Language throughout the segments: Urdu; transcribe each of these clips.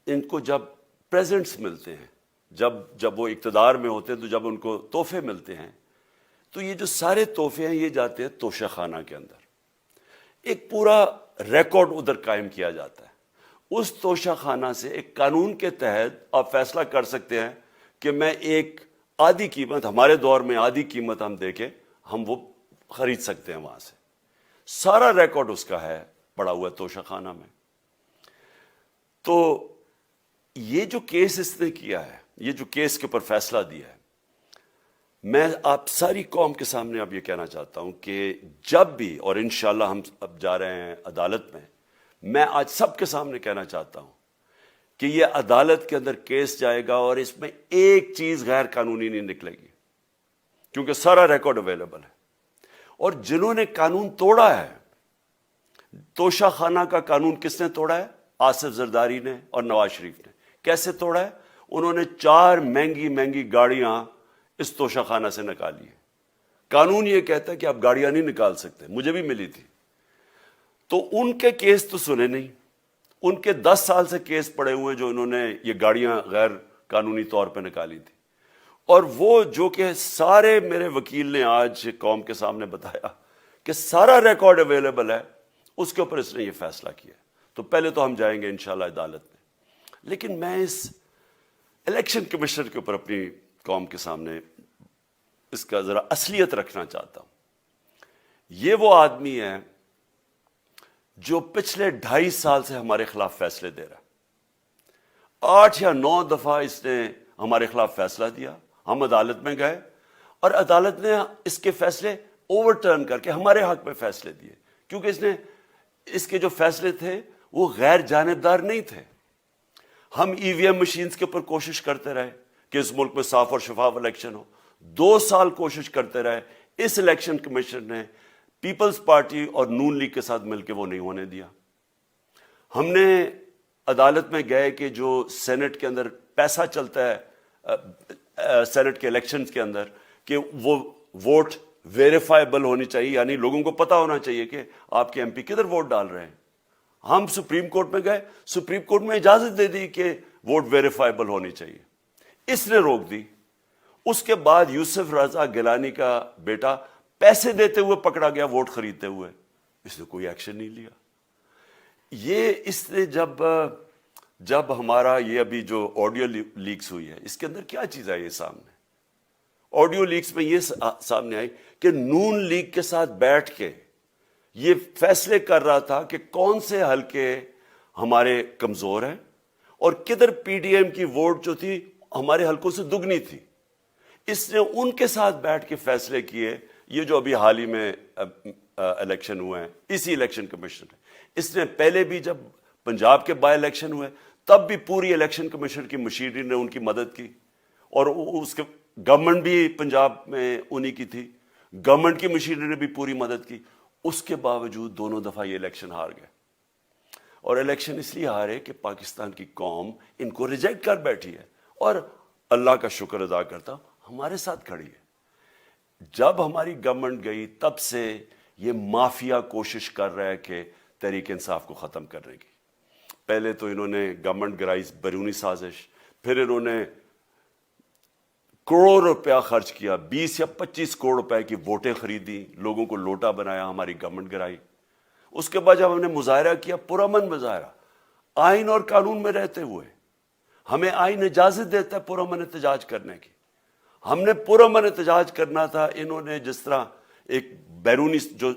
ان کو جب پریزنٹس ملتے ہیں، جب وہ اقتدار میں ہوتے ہیں تو جب ان کو تحفے ملتے ہیں، تو یہ جو سارے تحفے ہیں یہ جاتے ہیں توشہ خانہ کے اندر. ایک پورا ریکارڈ ادھر قائم کیا جاتا ہے. اس توشہ خانہ سے ایک قانون کے تحت آپ فیصلہ کر سکتے ہیں کہ میں ایک آدھی قیمت، ہمارے دور میں آدھی قیمت ہم دے کے ہم وہ خرید سکتے ہیں وہاں سے. سارا ریکارڈ اس کا ہے پڑا ہوا ہے توشہ خانہ میں. تو یہ جو کیس اس نے کیا ہے، یہ جو کیس کے اوپر فیصلہ دیا ہے، میں آپ ساری قوم کے سامنے اب یہ کہنا چاہتا ہوں کہ جب بھی، اور انشاءاللہ ہم اب جا رہے ہیں عدالت میں آج سب کے سامنے کہنا چاہتا ہوں کہ یہ عدالت کے اندر کیس جائے گا اور اس میں ایک چیز غیر قانونی نہیں نکلے گی، کیونکہ سارا ریکارڈ اویلیبل ہے. اور جنہوں نے قانون توڑا ہے، توشہ خانہ کا قانون کس نے توڑا ہے؟ آصف زرداری نے اور نواز شریف نے. کیسے توڑا ہے؟ انہوں نے 4 مہنگی گاڑیاں اس توشہ خانہ سے نکالی ہیں. قانون یہ کہتا ہے کہ آپ گاڑیاں نہیں نکال سکتے، مجھے بھی ملی تھی. تو ان کے کیس تو سنے نہیں، ان کے 10 سال سے کیس پڑے ہوئے جو انہوں نے یہ گاڑیاں غیر قانونی طور پہ نکالی تھی. اور وہ جو کہ سارے میرے وکیل نے آج قوم کے سامنے بتایا کہ سارا ریکارڈ اویلیبل ہے، اس کے اوپر اس نے یہ فیصلہ کیا. تو پہلے تو ہم جائیں گے انشاءاللہ عدالت میں. لیکن میں اس الیکشن کمیشن کے اوپر اپنی قوم کے سامنے اس کا ذرا اصلیت رکھنا چاہتا ہوں. یہ وہ آدمی ہے جو پچھلے 2.5 سال سے ہمارے خلاف فیصلے دے رہا ہے. 8 یا 9 دفعہ اس نے ہمارے خلاف فیصلہ دیا. ہم عدالت میں گئے اور عدالت نے اس کے فیصلے اوور ٹرن کر کے ہمارے حق میں فیصلے دیے، کیونکہ اس کے جو فیصلے تھے وہ غیر جانبدار نہیں تھے. ہم ای وی ایم مشینز کے اوپر کوشش کرتے رہے کہ اس ملک میں صاف اور شفاف الیکشن ہو. 2 سال کوشش کرتے رہے. اس الیکشن کمیشن نے پیپلز پارٹی اور نون لیگ کے ساتھ مل کے وہ نہیں ہونے دیا. ہم نے عدالت میں گئے کہ جو سینٹ کے اندر پیسہ چلتا ہے، سینٹ کے الیکشنز کے اندر، کہ وہ ووٹ ویریفائبل ہونی چاہیے، یعنی لوگوں کو پتا ہونا چاہیے کہ آپ کے ایم پی کدھر ووٹ ڈال رہے ہیں. ہم سپریم کورٹ میں گئے، سپریم کورٹ میں اجازت دے دی کہ ووٹ ویریفائبل ہونی چاہیے. اس نے روک دی. اس کے بعد یوسف رضا گیلانی کا بیٹا پیسے دیتے ہوئے پکڑا گیا ووٹ خریدتے ہوئے. اس نے کوئی ایکشن نہیں لیا. یہ اس نے جب ہمارا یہ ابھی جو آڈیو لیکس ہوئی ہے، اس کے اندر کیا چیز آئی ہے سامنے؟ آڈیو لیکس میں یہ سامنے آئی کہ نون لیگ کے ساتھ بیٹھ کے یہ فیصلے کر رہا تھا کہ کون سے حلقے ہمارے کمزور ہیں اور کدھر پی ڈی ایم کی ووٹ جو تھی ہمارے حلقوں سے دگنی تھی. اس نے ان کے ساتھ بیٹھ کے فیصلے کیے. یہ جو ابھی حال ہی میں الیکشن ہوئے ہیں، اسی الیکشن کمیشن نے، اس نے پہلے بھی جب پنجاب کے بائی الیکشن ہوئے تب بھی پوری الیکشن کمیشن کی مشینری نے ان کی مدد کی، اور اس کے گورنمنٹ بھی پنجاب میں انہی کی تھی، گورنمنٹ کی مشینری نے بھی پوری مدد کی. اس کے باوجود دونوں دفعہ یہ الیکشن ہار گئے. اور الیکشن اس لیے ہارے کہ پاکستان کی قوم ان کو ریجیکٹ کر بیٹھی ہے، اور اللہ کا شکر ادا کرتا ہوں ہمارے ساتھ کھڑی ہے. جب ہماری گورنمنٹ گئی تب سے یہ مافیا کوشش کر رہا ہے کہ تحریک انصاف کو ختم کرنے کی. پہلے تو انہوں نے گورنمنٹ گرائی بیرونی سازش، پھر انہوں نے کروڑ روپیہ خرچ کیا، 20 یا 25 کروڑ روپے کی ووٹیں خریدی، لوگوں کو لوٹا بنایا، ہماری گورنمنٹ گرائی. اس کے بعد جب ہم نے مظاہرہ کیا، پرامن مظاہرہ، آئین اور قانون میں رہتے ہوئے، ہمیں آئین اجازت دیتا ہے پرامن احتجاج کرنے کی. ہم نے پرامن احتجاج کرنا تھا. انہوں نے جس طرح ایک بیرونی، جو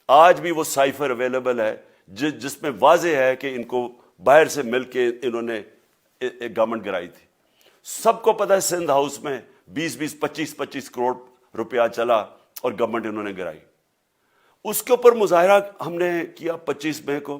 آج بھی وہ سائفر اویلیبل ہے جس میں واضح ہے کہ ان کو باہر سے مل کے انہوں نے گورنمنٹ گرائی تھی. سب کو پتہ ہے سندھ ہاؤس میں 25 کروڑ روپیہ چلا اور گورنمنٹ انہوں نے گرائی. اس کے اوپر مظاہرہ ہم نے کیا 25 مئی کو.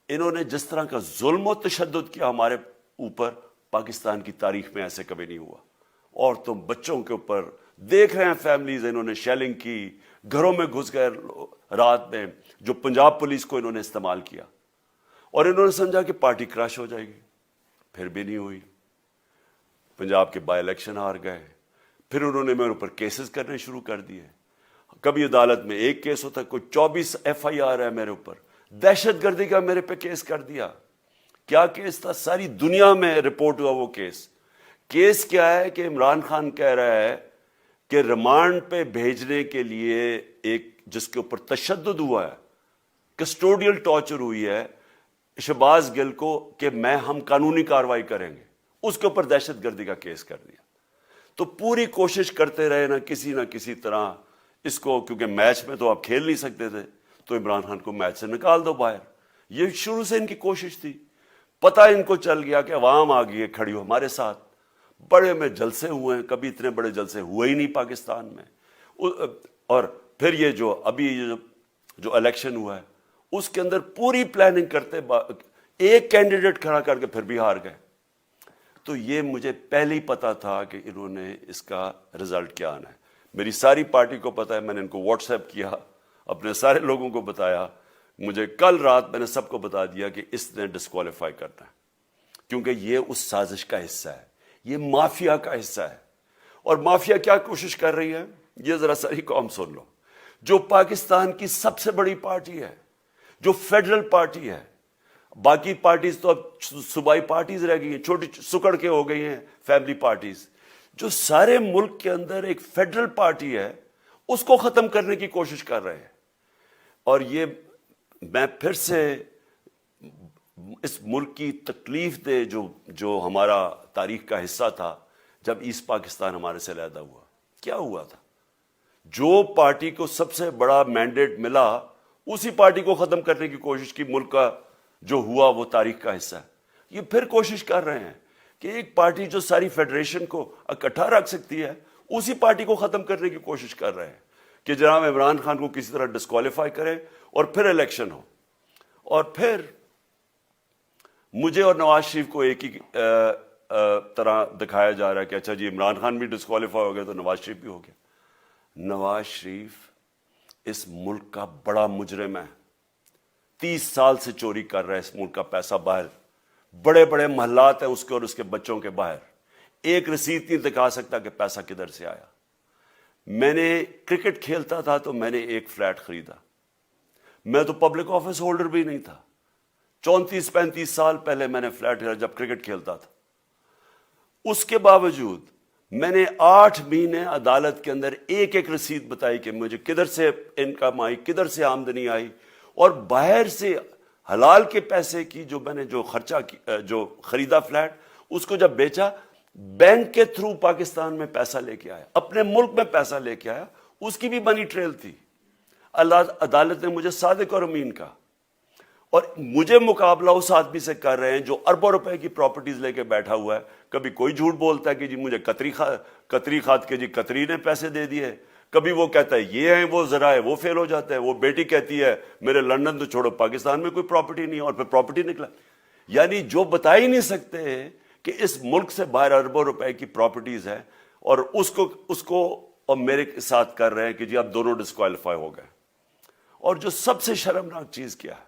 انہوں نے جس طرح کا ظلم و تشدد کیا ہمارے اوپر، پاکستان کی تاریخ میں ایسے کبھی نہیں ہوا. عورتوں بچوں کے اوپر دیکھ رہے ہیں فیملیز، انہوں نے شیلنگ کی، گھروں میں گھس گئے رات میں، جو پنجاب پولیس کو انہوں نے استعمال کیا. اور انہوں نے سمجھا کہ پارٹی کراش ہو جائے گی، پھر بھی نہیں ہوئی. پنجاب کے بائی الیکشن ہار گئے. پھر انہوں نے میرے اوپر کیسز کرنے شروع کر دیے. کبھی عدالت میں ایک کیس ہوتا ہے، کوئی 24 ایف آئی آر ہے میرے اوپر، دہشت گردی کا میرے پہ کیس کر دیا. کیا کیس تھا؟ ساری دنیا میں رپورٹ ہوا وہ کیس کیا ہے کہ عمران خان کہہ رہا ہے کہ ریمانڈ پہ بھیجنے کے لیے ایک جس کے اوپر تشدد ہوا ہے، کسٹوڈیل ٹارچر ہوئی ہے شہباز گل کو، کہ ہم قانونی کارروائی کریں گے، اس کے اوپر دہشت گردی کا کیس کر دیا۔ تو پوری کوشش کرتے رہے نہ کسی طرح اس کو، کیونکہ میچ میں تو آپ کھیل نہیں سکتے تھے، تو عمران خان کو میچ سے نکال دو باہر۔ یہ شروع سے ان کی کوشش تھی۔ پتہ ان کو چل گیا کہ عوام آ گئی ہے کھڑی ہو ہمارے ساتھ، بڑے میں جلسے ہوئے ہیں، کبھی اتنے بڑے جلسے ہوئے ہی نہیں پاکستان میں۔ اور پھر یہ جو ابھی جو الیکشن ہوا ہے اس کے اندر پوری پلاننگ کرتے ایک کینڈیڈیٹ کھڑا کر کے پھر بھی ہار گئے۔ تو یہ مجھے پہلے ہی پتا تھا کہ انہوں نے اس کا رزلٹ کیا آنا ہے۔ میری ساری پارٹی کو پتا ہے، میں نے ان کو واٹس ایپ کیا، اپنے سارے لوگوں کو بتایا، مجھے کل رات میں نے سب کو بتا دیا کہ اس نے ڈسکوالیفائی کرنا ہے، کیونکہ یہ اس سازش کا حصہ ہے، یہ مافیا کا حصہ ہے۔ اور مافیا کیا کوشش کر رہی ہے، یہ ذرا ساری قوم سن لو۔ جو پاکستان کی سب سے بڑی پارٹی ہے، جو فیڈرل پارٹی ہے، باقی پارٹیز تو اب صوبائی پارٹیز رہ گئی ہیں، چھوٹی سکڑ کے ہو گئی ہیں فیملی پارٹیز، جو سارے ملک کے اندر ایک فیڈرل پارٹی ہے، اس کو ختم کرنے کی کوشش کر رہے ہیں۔ اور یہ میں پھر سے اس ملک کی تکلیف دے جو ہمارا تاریخ کا حصہ تھا، جب ایسٹ پاکستان ہمارے سے علیحدہ ہوا، کیا ہوا تھا؟ جو پارٹی کو سب سے بڑا مینڈیٹ ملا، اسی پارٹی کو ختم کرنے کی کوشش کی۔ ملک کا جو ہوا وہ تاریخ کا حصہ ہے۔ یہ پھر کوشش کر رہے ہیں کہ ایک پارٹی جو ساری فیڈریشن کو اکٹھا رکھ سکتی ہے، اسی پارٹی کو ختم کرنے کی کوشش کر رہے ہیں کہ جناب عمران خان کو کسی طرح ڈسکوالیفائی کریں اور پھر الیکشن ہو۔ اور پھر مجھے اور نواز شریف کو ایک ہی طرح دکھایا جا رہا ہے کہ اچھا جی عمران خان بھی ڈسکوالیفائی ہو گیا تو نواز شریف بھی ہو گیا۔ نواز شریف اس ملک کا بڑا مجرم ہے، 30 سال سے چوری کر رہا ہے اس ملک کا پیسہ باہر، بڑے بڑے محلات ہیں اس کے اور اس کے بچوں کے باہر، ایک رسید نہیں دکھا سکتا کہ پیسہ کدھر سے آیا۔ میں نے کرکٹ کھیلتا تھا تو میں نے ایک فلیٹ خریدا، میں تو پبلک آفس ہولڈر بھی نہیں تھا، 34-35 سال پہلے میں نے فلیٹ خریدا جب کرکٹ کھیلتا تھا۔ اس کے باوجود میں نے 8 مہینے عدالت کے اندر ایک ایک رسید بتائی کہ مجھے کدھر سے انکم آئی، کدھر سے آمدنی آئی، اور باہر سے حلال کے پیسے کی جو میں نے جو خرچہ جو خریدا فلیٹ، اس کو جب بیچا بینک کے تھرو پاکستان میں پیسہ لے کے آیا، اپنے ملک میں پیسہ لے کے آیا، اس کی بھی منی ٹریل تھی۔ عدالت نے مجھے صادق اور امین کہا، اور مجھے مقابلہ اس آدمی سے کر رہے ہیں جو اربوں روپے کی پراپرٹیز لے کے بیٹھا ہوا ہے۔ کبھی کوئی جھوٹ بولتا ہے کہ جی مجھے قطری کھاد کے جی قطری نے پیسے دے دیے، کبھی وہ کہتا ہے یہ ہیں وہ ذرائع، وہ فیل ہو جاتا ہے۔ وہ بیٹی کہتی ہے میرے لندن تو چھوڑو پاکستان میں کوئی پراپرٹی نہیں ہے، اور پھر پراپرٹی نکلا۔ یعنی جو بتا ہی نہیں سکتے کہ اس ملک سے باہر اربوں روپے کی پراپرٹیز ہے، اور اس کو اور میرے ساتھ کر رہے ہیں کہ جی آپ دونوں ڈسکوالیفائی ہو گئے۔ اور جو سب سے شرمناک چیز کیا ہے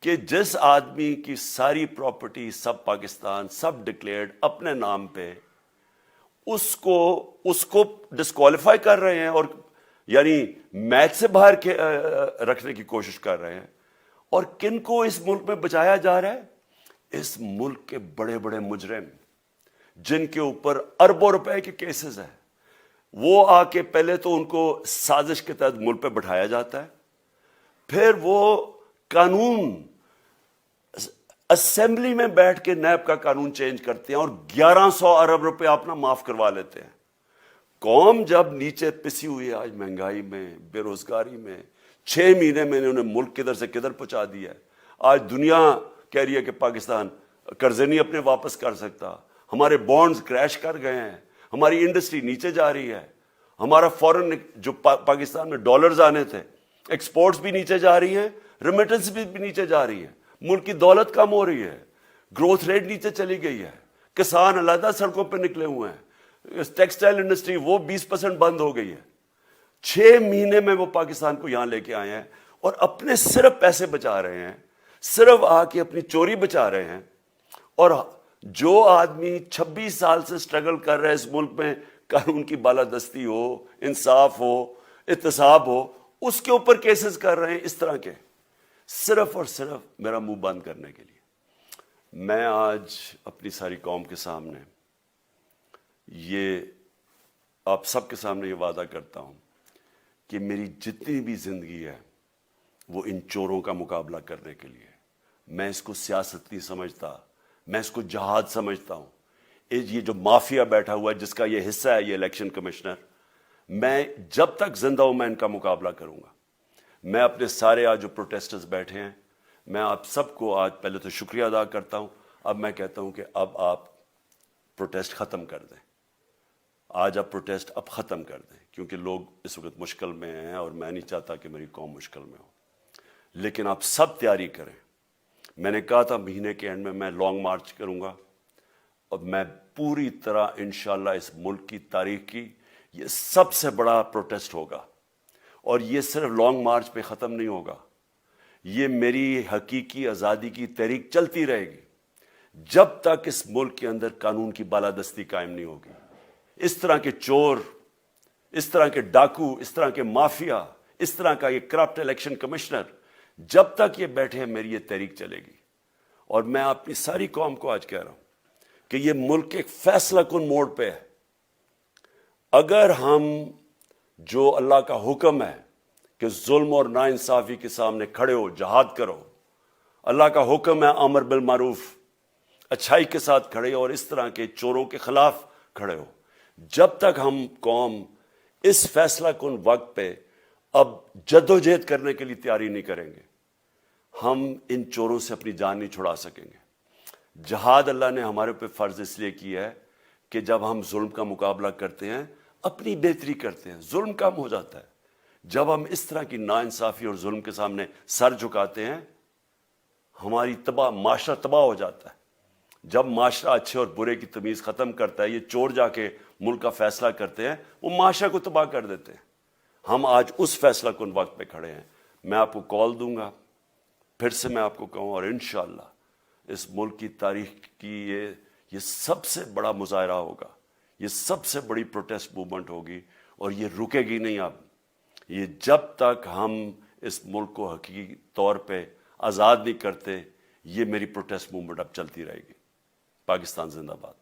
کہ جس آدمی کی ساری پراپرٹی سب پاکستان سب ڈکلیئرڈ اپنے نام پہ، اس کو ڈسکوالیفائی کر رہے ہیں، اور یعنی میچ سے باہر رکھنے کی کوشش کر رہے ہیں۔ اور کن کو اس ملک میں بچایا جا رہا ہے؟ اس ملک کے بڑے بڑے مجرم جن کے اوپر اربوں روپے کے کیسز ہیں، وہ آ کے پہلے تو ان کو سازش کے تحت ملک پہ بٹھایا جاتا ہے، پھر وہ قانون اسمبلی میں بیٹھ کے نیب کا قانون چینج کرتے ہیں اور 1100 ارب روپے اپنا معاف کروا لیتے ہیں۔ قوم جب نیچے پسی ہوئی ہے آج مہنگائی میں، بے روزگاری میں، 6 مہینے میں انہوں نے ملک کدھر سے کدھر پہنچا دیا ہے۔ آج دنیا کہہ رہی ہے کہ پاکستان قرضے نہیں اپنے واپس کر سکتا، ہمارے بانڈز کریش کر گئے ہیں، ہماری انڈسٹری نیچے جا رہی ہے، ہمارا فورن جو پاکستان میں ڈالرز آنے تھے ایکسپورٹس بھی نیچے جا رہی ہیں، ریمیٹنس بھی نیچے جا رہی ہے، ملک کی دولت کم ہو رہی ہے، گروتھ ریٹ نیچے چلی گئی ہے، کسان علیحدہ سڑکوں پہ نکلے ہوئے ہیں، ٹیکسٹائل انڈسٹری وہ 20% بند ہو گئی ہے۔ 6 مہینے میں وہ پاکستان کو یہاں لے کے آئے ہیں اور اپنے صرف پیسے بچا رہے ہیں، صرف آ کے اپنی چوری بچا رہے ہیں۔ اور جو آدمی 26 سال سے سٹرگل کر رہا ہے اس ملک میں، قانون کی بالادستی ہو، انصاف ہو، احتساب ہو، اس کے اوپر کیسز کر رہے ہیں اس طرح کے، صرف اور صرف میرا منہ بند کرنے کے لیے۔ میں آج اپنی ساری قوم کے سامنے آپ سب کے سامنے یہ وعدہ کرتا ہوں کہ میری جتنی بھی زندگی ہے وہ ان چوروں کا مقابلہ کرنے کے لیے. میں اس کو سیاست نہیں سمجھتا, میں اس کو جہاد سمجھتا ہوں. یہ جو مافیا بیٹھا ہوا ہے جس کا یہ حصہ ہے یہ الیکشن کمشنر, میں جب تک زندہ ہوں میں ان کا مقابلہ کروں گا. میں اپنے سارے آج جو پروٹیسٹرز بیٹھے ہیں, میں آپ سب کو آج پہلے تو شکریہ ادا کرتا ہوں. اب میں کہتا ہوں کہ اب آپ پروٹیسٹ ختم کر دیں. آج آپ پروٹیسٹ اب ختم کر دیں, کیونکہ لوگ اس وقت مشکل میں ہیں اور میں نہیں چاہتا کہ میری قوم مشکل میں ہو. لیکن آپ سب تیاری کریں. میں نے کہا تھا مہینے کے اینڈ میں لانگ مارچ کروں گا, اور میں پوری طرح انشاءاللہ اس ملک کی تاریخ کی یہ سب سے بڑا پروٹیسٹ ہوگا. اور یہ صرف لانگ مارچ پہ ختم نہیں ہوگا, یہ میری حقیقی آزادی کی تحریک چلتی رہے گی جب تک اس ملک کے اندر قانون کی بالادستی قائم نہیں ہوگی. اس طرح کے چور, اس طرح کے ڈاکو, اس طرح کے مافیا, اس طرح کا یہ کرپٹ الیکشن کمشنر جب تک یہ بیٹھے ہیں میری یہ تحریک چلے گی. اور میں اپنی ساری قوم کو آج کہہ رہا ہوں کہ یہ ملک ایک فیصلہ کن موڑ پہ ہے. اگر ہم جو اللہ کا حکم ہے کہ ظلم اور ناانصافی کے سامنے کھڑے ہو, جہاد کرو, اللہ کا حکم ہے امر بالمعروف, اچھائی کے ساتھ کھڑے ہو اور اس طرح کے چوروں کے خلاف کھڑے ہو, جب تک ہم قوم اس فیصلہ کن وقت پہ اب جدوجہد کرنے کے لیے تیاری نہیں کریں گے, ہم ان چوروں سے اپنی جان نہیں چھڑا سکیں گے. جہاد اللہ نے ہمارے پہ فرض اس لیے کیا ہے کہ جب ہم ظلم کا مقابلہ کرتے ہیں اپنی بہتری کرتے ہیں, ظلم کم ہو جاتا ہے. جب ہم اس طرح کی ناانصافی اور ظلم کے سامنے سر جھکاتے ہیں ہماری معاشرہ تباہ ہو جاتا ہے. جب معاشرہ اچھے اور برے کی تمیز ختم کرتا ہے, یہ چور جا کے ملک کا فیصلہ کرتے ہیں, وہ معاشرہ کو تباہ کر دیتے ہیں. ہم آج اس فیصلہ کن وقت پہ کھڑے ہیں. میں آپ کو کال دوں گا, پھر سے میں آپ کو کہوں, اور انشاءاللہ اس ملک کی تاریخ کی یہ سب سے بڑا مظاہرہ ہوگا, یہ سب سے بڑی پروٹیسٹ موومنٹ ہوگی, اور یہ رکے گی نہیں. اب یہ جب تک ہم اس ملک کو حقیقی طور پہ آزاد نہیں کرتے, یہ میری پروٹیسٹ موومنٹ اب چلتی رہے گی. پاکستان زندہ باد.